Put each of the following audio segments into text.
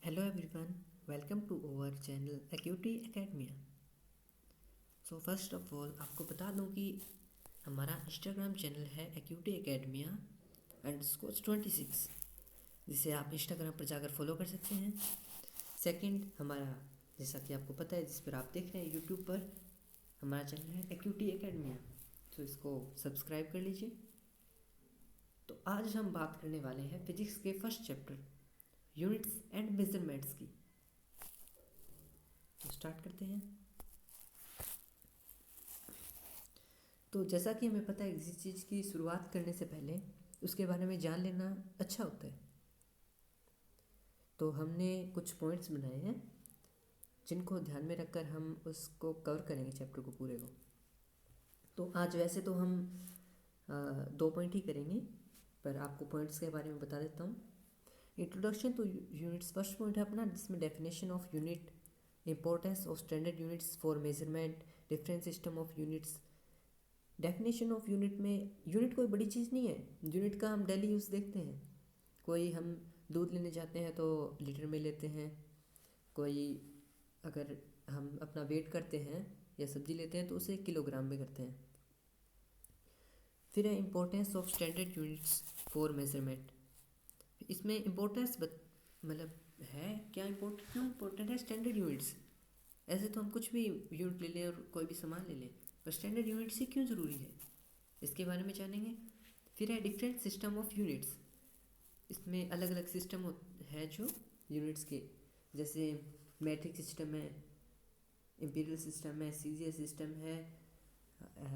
Hello everyone, welcome to our channel Acuity Academia। First of all आपको बता दूं कि हमारा इंस्टाग्राम चैनल है Acuity Academia _26, जिसे आप इंस्टाग्राम पर जाकर फॉलो कर सकते हैं। सेकंड, हमारा जैसा कि आपको पता है जिस पर आप देख रहे हैं यूट्यूब पर हमारा चैनल है Acuity Academia, तो इसको सब्सक्राइब कर लीजिए। तो आज हम बात करने वाले हैं फिजिक्स के first chapter units and measurements की। तो स्टार्ट करते हैं। तो जैसा कि हमें पता है किसी चीज़ की शुरुआत करने से पहले उसके बारे में जान लेना अच्छा होता है। तो हमने कुछ पॉइंट्स बनाए हैं जिनको ध्यान में रखकर हम उसको कवर करेंगे चैप्टर को पूरे को। तो आज वैसे तो हम 2 पॉइंट ही करेंगे, पर आपको पॉइंट्स के बारे में बता देता हूँ। Introduction two units first point है अपना, जिसमें definition of unit, importance of standard units for measurement, different system of units. Definition of unit में यूनिट कोई बड़ी चीज़ नहीं है, यूनिट का हम डेली यूज़ देखते हैं। कोई हम दूध लेने जाते हैं तो लीटर में लेते हैं, कोई अगर हम अपना वेट करते हैं या सब्जी लेते हैं तो उसे किलोग्राम में करते हैं। फिर है importance of standard units for measurement. इसमें इम्पोर्टेंस मतलब है क्या, क्यों इम्पोर्टेंट है स्टैंडर्ड यूनिट्स। ऐसे तो हम कुछ भी यूनिट ले लें और कोई भी सामान ले लें, पर स्टैंडर्ड यूनिट्स ही क्यों ज़रूरी है, इसके बारे में जानेंगे। फिर है डिफरेंट सिस्टम ऑफ यूनिट्स। इसमें अलग अलग सिस्टम है जो यूनिट्स के, जैसे मैट्रिक सिस्टम है, इम्पीरियल सिस्टम है, सीजीएस सिस्टम है,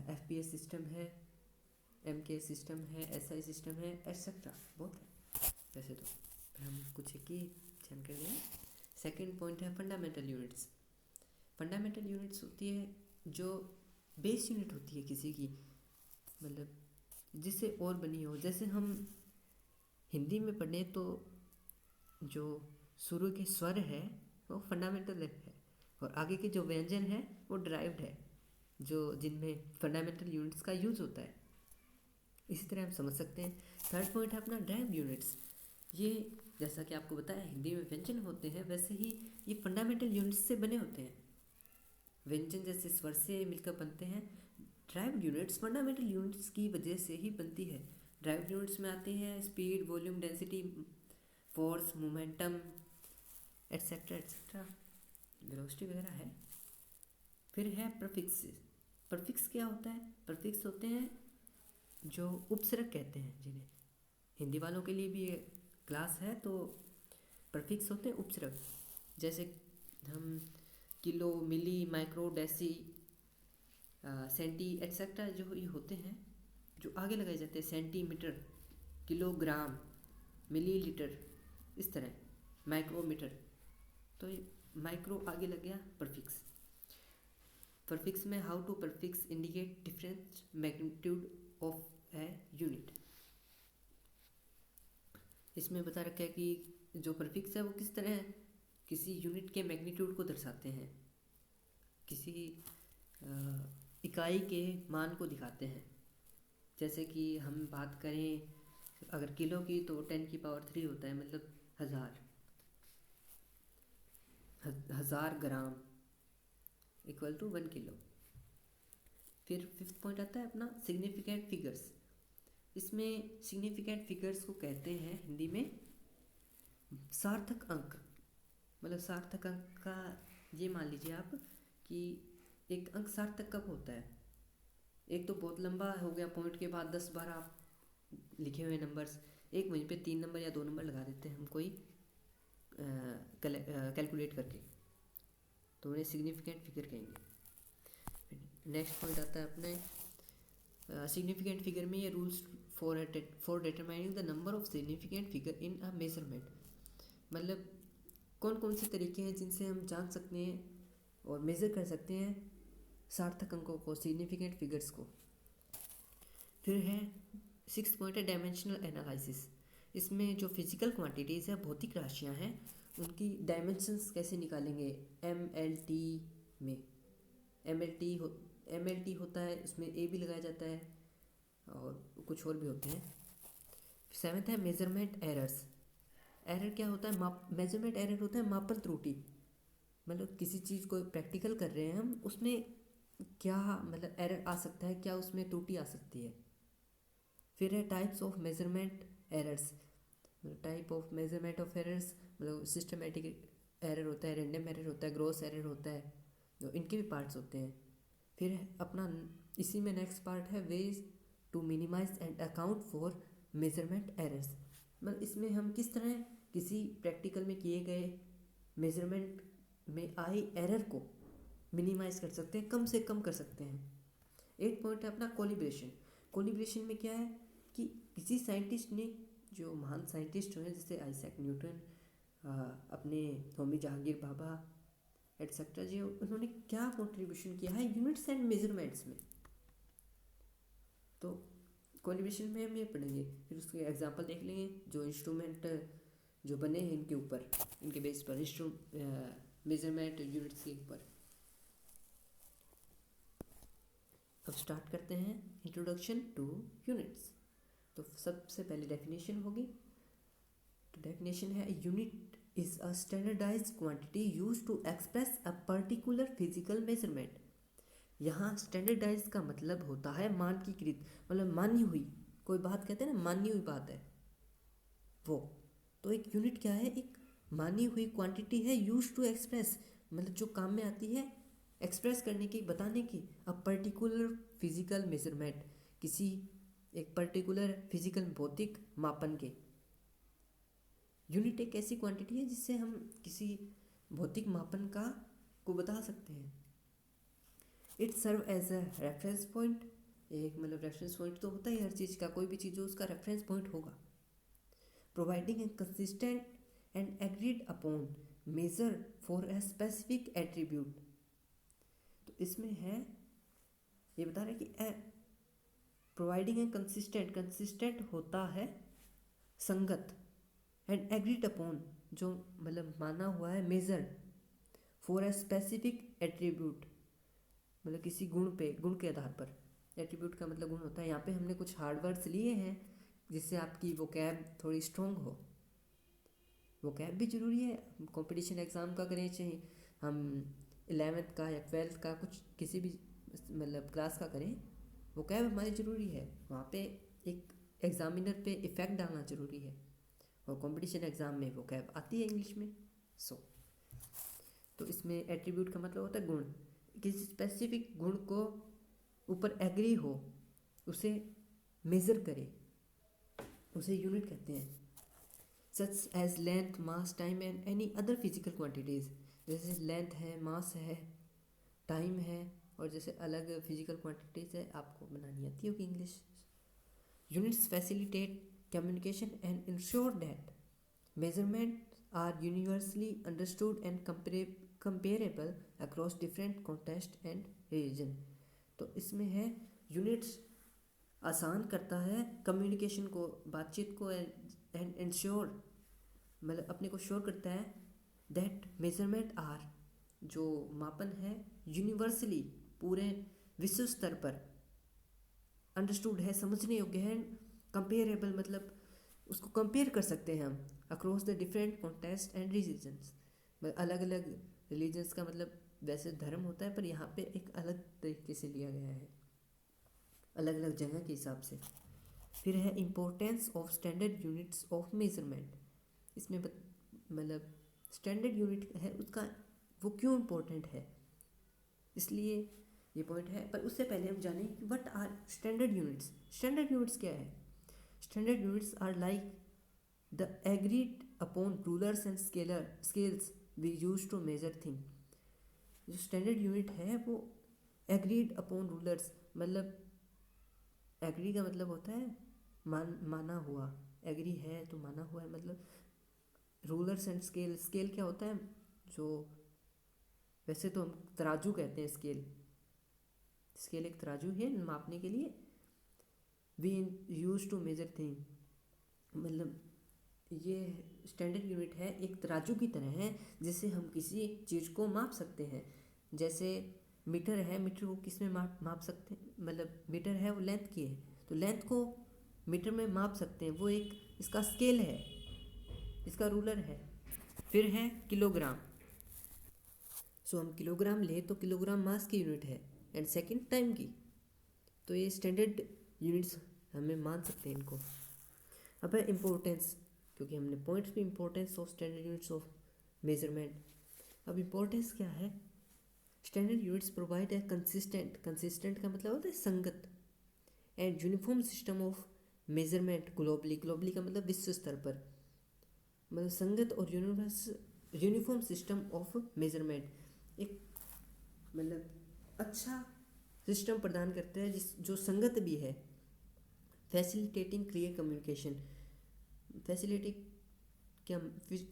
एफपीएस सिस्टम है, एमके सिस्टम है, एसआई सिस्टम है, एटसेट्रा बहुत है वैसे तो, पर हम कुछ एक ही जानकारी दें। सेकेंड पॉइंट है फंडामेंटल यूनिट्स। फंडामेंटल यूनिट्स होती है जो बेस यूनिट होती है किसी की, मतलब जिससे और बनी हो। जैसे हम हिंदी में पढ़ें तो जो शुरू के स्वर है वो फंडामेंटल है, और आगे के जो व्यंजन है वो डिराइव्ड है, जो जिनमें फंडामेंटल यूनिट्स का यूज़ होता है। इसी तरह हम समझ सकते हैं। थर्ड पॉइंट है अपना ड्राइव यूनिट्स। ये जैसा कि आपको बताया हिंदी में व्यंजन होते हैं, वैसे ही ये फंडामेंटल यूनिट्स से बने होते हैं। व्यंजन जैसे स्वर से मिलकर बनते हैं, ड्राइव यूनिट्स फंडामेंटल यूनिट्स की वजह से ही बनती है। ड्राइव यूनिट्स में आती हैं speed, volume, density, force, momentum, etcetera etcetera, velocity वगैरह है। फिर है प्रफिक्स। प्रफिक्स क्या होता है? प्रफिक्स होते हैं जो उपसर्ग कहते हैं जिन्हें, हिंदी वालों के लिए भी ये क्लास है। तो प्रफिक्स होते हैं उपसर्ग, जैसे हम किलो, मिली, माइक्रो, डेसी, सेंटी एट्सेट्रा जो ये होते हैं जो आगे लगाए जाते हैं, सेंटीमीटर, किलोग्राम, मिलीलीटर, इस तरह माइक्रोमीटर। तो ये माइक्रो आगे लग गया प्रफिक्स। प्रफिक्स में how to prefix indicate different magnitude of a unit. इसमें बता रखा है कि जो प्रफिक्स है वो किस तरह किसी यूनिट के मैग्नीट्यूड को दर्शाते हैं, किसी इकाई के मान को दिखाते हैं। जैसे कि हम बात करें अगर किलो की तो 10⁻³ होता है, मतलब हज़ार ग्राम इक्वल टू 1 किलो। फिर फिफ्थ पॉइंट आता है अपना सिग्निफिकेंट फिगर्स। इसमें सिग्निफिकेंट फिगर्स को कहते हैं हिंदी में सार्थक अंक। मतलब सार्थक अंक का ये मान लीजिए आप कि एक अंक सार्थक कब होता है। एक तो बहुत लंबा हो गया, पॉइंट के बाद 10-12 आप लिखे हुए नंबर्स, एक वहीं पे 3 नंबर या 2 नंबर लगा देते हैं हम कोई कैलकुलेट करके, तो उन्हें सिग्निफिकेंट फिगर कहेंगे। नेक्स्ट पॉइंट आता है अपने सिग्निफिकेंट फिगर में ये rules for determining the number of significant figure in a measurement. मतलब कौन कौन से तरीके हैं जिनसे हम जान सकते हैं और मेज़र कर सकते हैं सार्थक अंकों को, सिग्निफिकेंट फिगर्स को। फिर है सिक्स पॉइंट है डायमेंशनल एनालिसिस। इसमें जो फिजिकल क्वांटिटीज़ है, भौतिक राशियाँ हैं, उनकी डायमेंशंस कैसे निकालेंगे। MLT में MLT होता है, उसमें A भी लगाया जाता है और कुछ और भी होते हैं। सेवेंथ है मेजरमेंट एरर्स। एरर क्या होता है, मेजरमेंट एरर होता है मापन त्रुटि। मतलब किसी चीज़ को प्रैक्टिकल कर रहे हैं हम, उसमें क्या मतलब एरर आ सकता है, क्या उसमें त्रुटि आ सकती है। फिर है types of measurement errors. Type of measurement of errors मतलब सिस्टमेटिक एरर होता है, रैंडम एरर होता है, ग्रॉस एरर होता है, तो इनके भी पार्ट्स होते हैं। फिर अपना इसी में नेक्स्ट पार्ट है ways to minimize and account for measurement errors. मतलब इसमें हम किस तरह किसी प्रैक्टिकल में किए गए मेजरमेंट में आई एरर को मिनिमाइज कर सकते हैं, कम से कम कर सकते हैं। एक पॉइंट है अपना कोलिब्रेशन। कोलिब्रेशन में क्या है कि किसी साइंटिस्ट ने, जो महान साइंटिस्ट हैं जैसे आइजैक न्यूटन, अपने होमी जहांगीर भाभा एटसेट्रा, जो उन्होंने क्या कंट्रीब्यूशन किया है यूनिट्स एंड मेजरमेंट्स में, तो कोलिब्रेशन में हम ये पढ़ेंगे। फिर उसके एग्जांपल देख लेंगे जो इंस्ट्रूमेंट जो बने हैं इनके ऊपर, इनके बेस पर मेजरमेंट यूनिट्स के ऊपर। अब स्टार्ट करते हैं इंट्रोडक्शन टू यूनिट्स। तो सबसे पहले डेफिनेशन होगी। तो डेफिनेशन है unit is a standardized quantity used to express a particular physical measurement. यहाँ स्टैंडर्डाइज का मतलब होता है मानकीकृत, मतलब मानी हुई, कोई बात कहते हैं ना मानी हुई बात है वो। तो एक यूनिट क्या है, एक मानी हुई क्वांटिटी है, यूज टू एक्सप्रेस मतलब जो काम में आती है एक्सप्रेस करने की, बताने की, अ पर्टिकुलर फिजिकल मेजरमेंट, किसी एक पर्टिकुलर फिजिकल भौतिक मापन के। यूनिट एक ऐसी क्वांटिटी है जिससे हम किसी भौतिक मापन का को बता सकते हैं। It serve as a reference point. एक मतलब रेफरेंस पॉइंट तो होता ही हर चीज़ का, कोई भी चीज़ हो उसका रेफरेंस पॉइंट होगा। Providing a consistent and agreed upon measure for a specific attribute. तो इसमें है ये बता रहे कि प्रोवाइडिंग ए कंसिस्टेंट, कंसिस्टेंट होता है संगत, एंड एग्रीड अपॉन जो मतलब माना हुआ है, measure for a specific attribute मतलब किसी गुण पे, गुण के आधार पर। एट्रीब्यूट का मतलब गुण होता है। यहाँ पे हमने कुछ हार्ड वर्ड्स लिए हैं जिससे आपकी वोकैब थोड़ी स्ट्रॉन्ग हो। वोकैब भी ज़रूरी है, कंपटीशन एग्ज़ाम का करें चाहे हम 11th का या 12th का, कुछ किसी भी मतलब क्लास का करें, वोकैब हमारी ज़रूरी है। वहाँ पे एक एग्ज़ामिनर पे इफ़ेक्ट डालना ज़रूरी है, और कंपटीशन एग्ज़ाम में वोकैब आती है इंग्लिश में। तो इसमें एट्रीब्यूट का मतलब होता है गुण, किसी स्पेसिफिक गुण को ऊपर एग्री हो, उसे मेज़र करे, उसे यूनिट कहते हैं। Such as length, mass, time and any other physical quantities. जैसे लेंथ है, मास है, टाइम है, और जैसे अलग फिजिकल क्वांटिटीज़ है, आपको बनानी आती होगी English. Units facilitate communication and ensure that measurement are universally understood and comparable across different context and region. तो इसमें है यूनिट्स आसान करता है कम्युनिकेशन को, बातचीत को, एंड इंश्योर मतलब अपने को श्योर करता है दैट मेजरमेंट आर जो मापन है यूनिवर्सली पूरे विश्व स्तर पर अंडरस्टूड है, समझने योग्य है, कंपेरेबल मतलब उसको कंपेयर कर सकते हैं हम across the different context and religions. अलग अलग रिलीजन्स का मतलब वैसे धर्म होता है, पर यहाँ पे एक अलग तरीके से लिया गया है, अलग अलग जगह के हिसाब से। फिर है importance of standard units of measurement. इसमें मतलब स्टैंडर्ड यूनिट है उसका वो क्यों इम्पोर्टेंट है, इसलिए ये पॉइंट है। पर उससे पहले हम जानें कि what are standard units. Standard units क्या है? Standard units are like the agreed upon rulers and scales we use to measure thing. जो स्टैंडर्ड यूनिट है वो एग्रीड अपॉन रूलर्स, मतलब एग्री का मतलब होता है माना हुआ, एग्री है तो माना हुआ है, मतलब रूलर्स एंड स्केल। स्केल क्या होता है, जो वैसे तो हम तराजू कहते हैं, स्केल, स्केल एक तराजू है मापने के लिए। We use to measure thing मतलब ये स्टैंडर्ड यूनिट है, एक तराजू की तरह है जिससे हम किसी चीज़ को माप सकते हैं। जैसे मीटर है, मीटर को किस में माप सकते हैं, मतलब मीटर है वो लेंथ की है, तो लेंथ को मीटर में माप सकते हैं, वो एक इसका स्केल है। इसका रूलर है। फिर है किलोग्राम। सो हम किलोग्राम ले तो किलोग्राम मास की यूनिट है, एंड सेकंड टाइम की। तो ये स्टैंडर्ड यूनिट्स हमें मान सकते हैं इनको। अब है इम्पोर्टेंस, क्योंकि हमने पॉइंट्स भी importance of standard units of measurement. अब इम्पोर्टेंस क्या है? स्टैंडर्ड यूनिट्स प्रोवाइड है कंसिस्टेंट का मतलब होता है संगत, and uniform system of measurement globally का मतलब विश्व स्तर पर, मतलब संगत और यूनिफॉर्म सिस्टम ऑफ मेजरमेंट, एक मतलब अच्छा सिस्टम प्रदान करते हैं जो संगत भी है। Facilitating clear communication.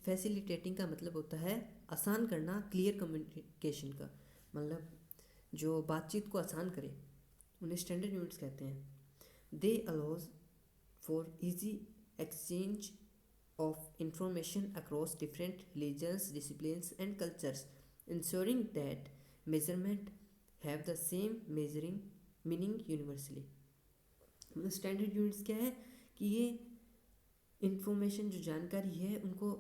फैसिलिटेटिंग का मतलब होता है आसान करना, क्लियर कम्युनिकेशन का मतलब जो बातचीत को आसान करे, उन्हें स्टैंडर्ड यूनिट्स कहते हैं। They allows for easy exchange of information across different religions, disciplines and cultures, ensuring that measurement have the same measuring meaning universally। मतलब स्टैंडर्ड यूनिट्स क्या है कि ये इंफॉर्मेशन जो जानकारी है उनको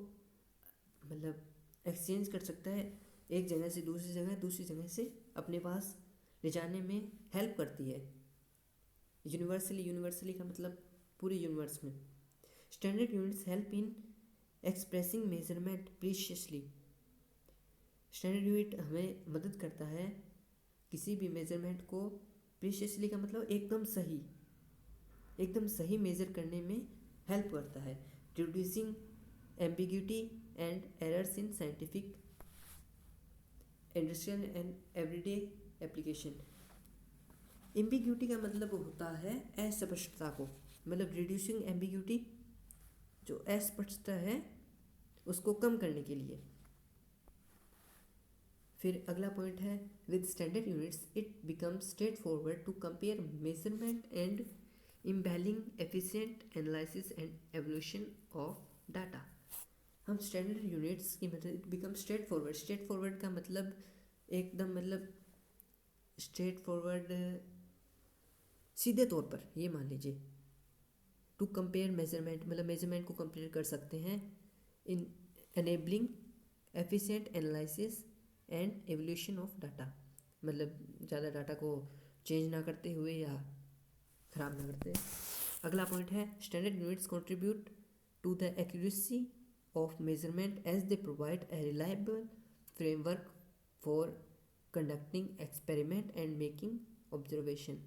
मतलब एक्सचेंज कर सकता है, एक जगह से दूसरी जगह से अपने पास ले जाने में हेल्प करती है। यूनिवर्सली का मतलब पूरे यूनिवर्स में। Standard units help in expressing measurement precisely. Standard unit हमें मदद करता है किसी भी मेजरमेंट को प्रीशियसली का मतलब एकदम सही मेजर करने में हेल्प करता है। Reducing ambiguity and errors in scientific, industrial and everyday application. Ambiguity का मतलब होता है अस्पष्टता को, मतलब रिड्यूसिंग एम्बिग्यूटी, जो अस्पष्टता है उसको कम करने के लिए। फिर अगला पॉइंट है with standard units it becomes straight forward to compare measurement and enabling efficient analysis and evolution of data. हम स्टैंडर्ड यूनिट्स की मतलब इट बिकम स्ट्रेट फॉरवर्ड का मतलब एकदम मतलब स्ट्रेट फॉरवर्ड सीधे तौर पर, ये मान लीजिए टू कंपेयर मेजरमेंट मतलब मेजरमेंट को कंपेयर कर सकते हैं, in enabling efficient analysis and evolution of data, मतलब ज़्यादा डाटा को चेंज ना करते हुए या ख़राब ना करते। अगला पॉइंट है standard units contribute to the accuracy of measurement as they provide a reliable framework for conducting experiment and making observation.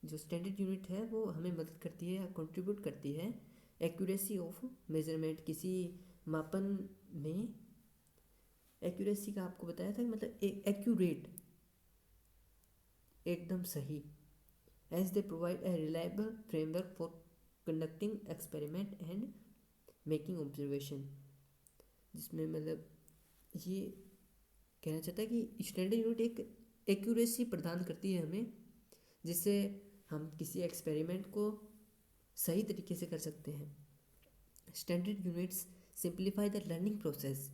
जो स्टैंडर्ड यूनिट है वो हमें मदद करती है या कंट्रीब्यूट करती है एक्यूरेसी ऑफ मेजरमेंट, किसी मापन में एक्यूरेसी का आपको बताया था मतलब एक्यूरेट, एकदम सही। As they provide a reliable framework for conducting experiment and making observation, जिसमें मतलब ये कहना चाहता है कि स्टैंडर्ड यूनिट एक एक्यूरेसी प्रदान करती है हमें, जिससे हम किसी एक्सपेरिमेंट को सही तरीके से कर सकते हैं। Standard units simplify the learning process.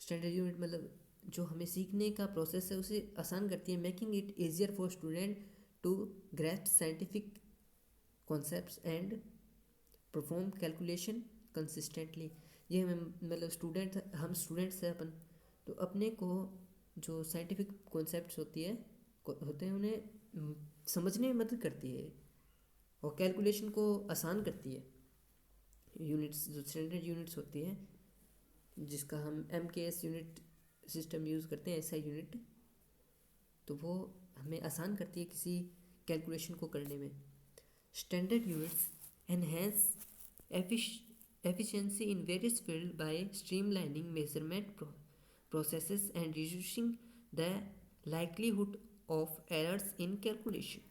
Standard unit मतलब जो हमें सीखने का प्रोसेस है उसे आसान करती है, making it easier for student to grasp scientific concepts and perform calculation consistently. ये हमें मतलब हम स्टूडेंट्स हैं अपन, तो अपने को जो साइंटिफिक कॉन्सेप्ट्स होते हैं उन्हें समझने में मदद करती है और कैलकुलेशन को आसान करती है। यूनिट्स जो स्टैंडर्ड यूनिट्स होती है जिसका हम MKS यूनिट सिस्टम यूज़ करते हैं, ऐसा यूनिट, तो वो हमें आसान करती है किसी कैलकुलेशन को करने में। Standard units enhance efficiency in various fields by streamlining measurement processes and reducing the likelihood of errors in calculation।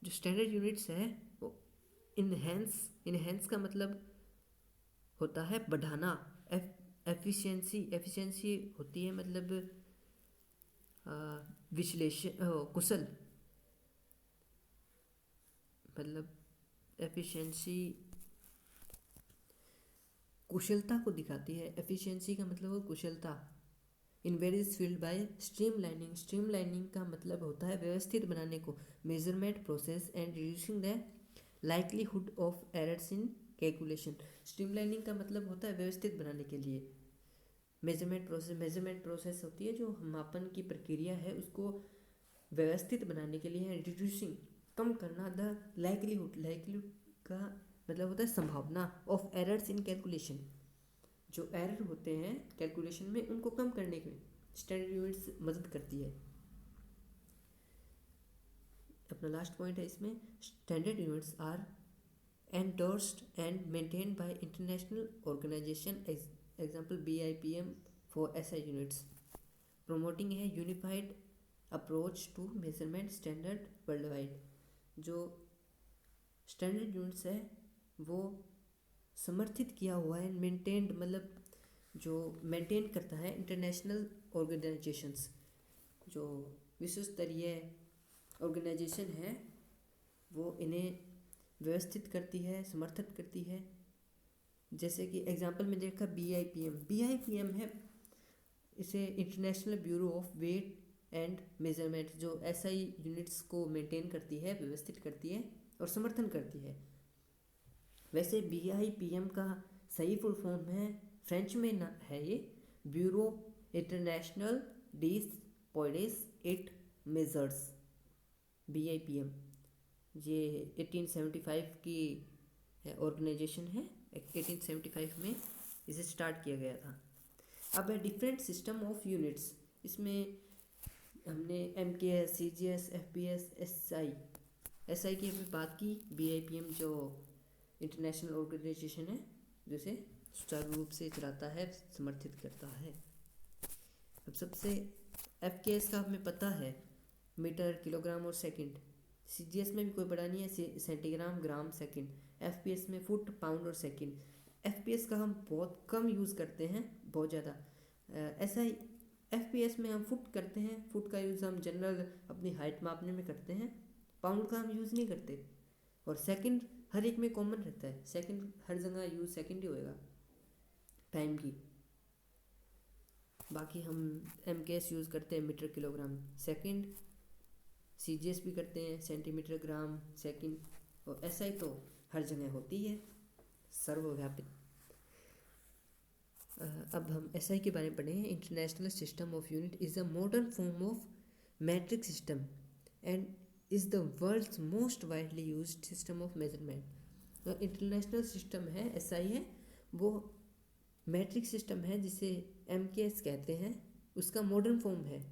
जो स्टैंडर्ड यूनिट्स है वो इनहेंस का मतलब होता है बढ़ाना, एफिशिएंसी होती है मतलब विश्लेषण कुशल, मतलब एफिशिएंसी कुशलता को दिखाती है। एफिशिएंसी का मतलब हो कुशलता। In various field by streamlining का मतलब होता है व्यवस्थित बनाने को, measurement process and reducing the likelihood of errors in calculation. Streamlining का मतलब होता है व्यवस्थित बनाने के लिए। मेजरमेंट प्रोसेस होती है जो मापन की प्रक्रिया है उसको व्यवस्थित बनाने के लिए है। रिड्यूसिंग कम करना। द लाइकलीहुड का मतलब होता है संभावना ऑफ एरर्स इन कैलकुलेशन। जो एरर होते हैं कैलकुलेशन में उनको कम करने में स्टैंडर्ड यूनिट्स मदद करती है। अपना लास्ट पॉइंट है इसमें, standard units are endorsed and maintained by international organization, example BIPM for SI units, promoting a unified approach to measurement standard worldwide। जो स्टैंडर्ड यूनिट्स है वो समर्थित किया हुआ है, मेंटेन्ड मतलब जो मेंटेन करता है इंटरनेशनल ऑर्गेनाइजेशंस, जो विश्व स्तरीय ऑर्गेनाइजेशन है वो इन्हें व्यवस्थित करती है, समर्थन करती है। जैसे कि एग्जांपल में देखा BIPM है, इसे international bureau of weight and measurement, जो SI यूनिट्स को मेंटेन करती है, व्यवस्थित करती है और समर्थन करती है। वैसे BIPM का सही फुल फॉर्म है, फ्रेंच में ना है ये, bureau international des poids et mesures. BIPM ये 1875 की ऑर्गेनाइजेशन है, 1875 में इसे स्टार्ट किया गया था। अब है डिफरेंट सिस्टम ऑफ यूनिट्स, इसमें हमने MKS, CGS, FPS, SI की अभी बात की। BIPM जो इंटरनेशनल ऑर्गेनाइजेशन है जो इसे सुचारू रूप से चलाता है, समर्थित करता है। अब सबसे FKS का हमें पता है, मीटर, किलोग्राम और सेकंड। CGS में भी कोई बड़ा नहीं है, सेंटीग्राम, ग्राम, सेकंड। FPS में फुट, पाउंड और सेकंड। FPS का हम बहुत कम यूज़ करते हैं, बहुत ज़्यादा। SI FPS में हम फुट करते हैं, फुट का यूज़ हम जनरल अपनी हाइट मापने में करते हैं, पाउंड का हम यूज़ नहीं करते। और सेकंड हर एक में कॉमन रहता है, सेकंड हर जगह यूज़ सेकंड ही होएगा टाइम की। बाकी हम MKS यूज़ करते हैं, मीटर, किलोग्राम, सेकंड। CGS भी करते हैं, सेंटीमीटर, ग्राम, सेकंड। और SI तो हर जगह होती है, सर्वव्यापित। अब हम SI के बारे में पढ़ें। International system of unit is a modern form of metric system and is the world's most widely used system of measurement. International system है SI है, वो मैट्रिक सिस्टम है जिसे MKS कहते हैं, उसका मॉडर्न फॉर्म है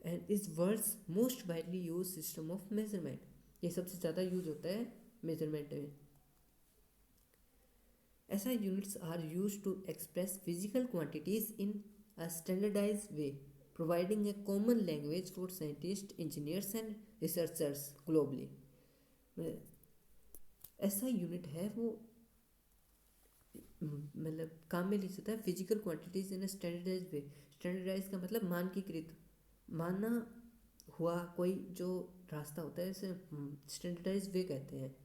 and is world's most widely use system of measurement. ये सबसे ज़्यादा यूज होता है मेजरमेंट में। SI units are use to express physical quantities in a standardized way, providing a common language for scientist, engineers and researchers globally. SI unit है वो मतलब काम में लिख सकता है physical quantities in a standardized way. Standardize का मतलब मानकीकृत, माना हुआ कोई जो रास्ता होता है इसे स्टैंडर्डाइज वे कहते हैं,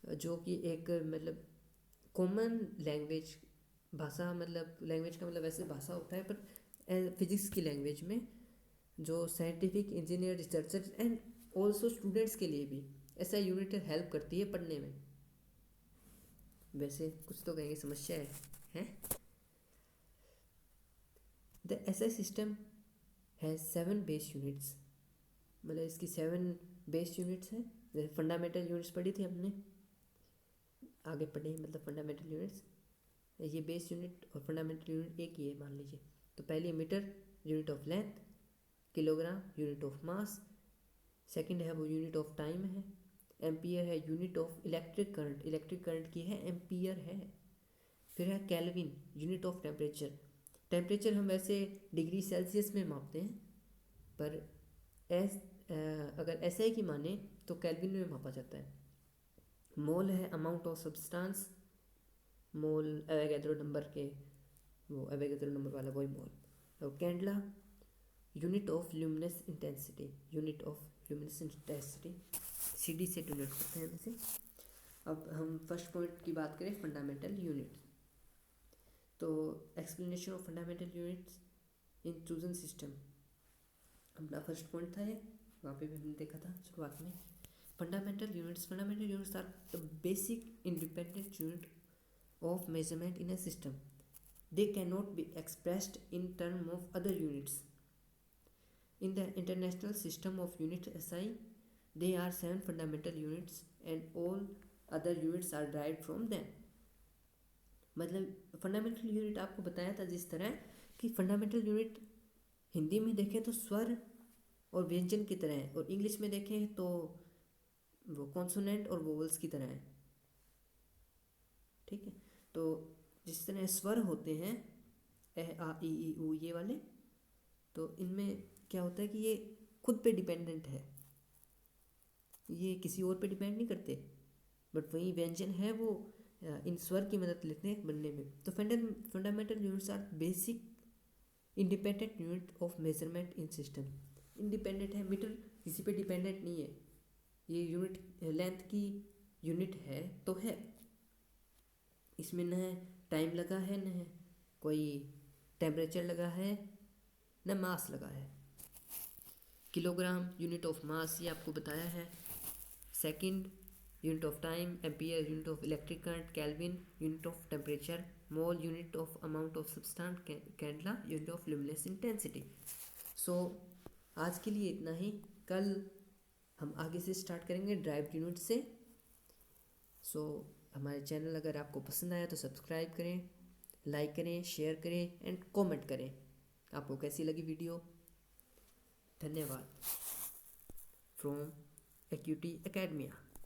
जो कि एक मतलब कॉमन लैंग्वेज, भाषा, मतलब लैंग्वेज का मतलब वैसे भाषा होता है पर फिजिक्स की लैंग्वेज में, जो scientific, engineer, researcher and also students के लिए भी ऐसा यूनिट हेल्प करती है पढ़ने में। वैसे कुछ तो कहेंगे समस्या है। द SI सिस्टम है 7 बेस यूनिट्स, मतलब इसकी 7 बेस यूनिट्स हैं। जैसे फंडामेंटल यूनिट्स पढ़ी थी हमने, आगे पढ़े मतलब फंडामेंटल यूनिट्स, ये बेस यूनिट और फंडामेंटल यूनिट एक ही है मान लीजिए। तो पहली metre, unit of length, kilogram, unit of mass, second है वो यूनिट ऑफ टाइम है, एम्पियर है यूनिट ऑफ इलेक्ट्रिक करंट की है एम्पियर है। फिर है kelvin, unit of temperature. Temperature हम वैसे डिग्री सेल्सियस में मापते हैं, पर अगर SI की माने तो केल्विन में मापा जाता है। मोल है amount of substance, mole Avogadro number के, वो एवोगैड्रो नंबर वाला वही मोल। और candela, unit of luminous intensity, CD से डिनोट करते हैं वैसे। अब हम फर्स्ट पॉइंट की बात करें, फंडामेंटल यूनिट्स। तो explanation of fundamental units in chosen system अपना फर्स्ट पॉइंट था ये, वहाँ पे भी हमने देखा था शुरुआत में। Fundamental units are the basic independent unit of measurement in a system. They cannot be expressed in terms of other units. In the International System of Units (SI), there are 7 fundamental units and all other units are derived from them. मतलब fundamental unit आपको बताया था जिस तरह कि fundamental unit Hindi में देखें तो स्वर और व्यंजन की तरह है, और इंग्लिश में देखें तो वो कॉन्सोनेंट और वोवल्स की तरह है। ठीक है, तो जिस तरह स्वर होते हैं ए आ ई ऊ ये वाले, तो इनमें क्या होता है कि ये खुद पे डिपेंडेंट है, ये किसी और पे डिपेंड नहीं करते, बट वही व्यंजन है वो इन स्वर की मदद लेते हैं बनने में। तो fundamental units are basic independent unit of measurement in system. Independent है, मीटर किसी पे डिपेंडेंट नहीं है, ये यूनिट लेंथ की यूनिट है तो है, इसमें न टाइम लगा है, न कोई टेम्परेचर लगा है, न मास लगा है। किलोग्राम यूनिट ऑफ मास ये आपको बताया है, second unit of time, ampere unit of electric current, kelvin unit of temperature, mole unit of amount of substance, candela unit of luminous intensity. So आज के लिए इतना ही, कल हम आगे से स्टार्ट करेंगे ड्राइव यूनिट से। सो हमारे चैनल अगर आपको पसंद आया तो सब्सक्राइब करें, लाइक करें, शेयर करें एंड कमेंट करें आपको कैसी लगी वीडियो। धन्यवाद। From acuity academia.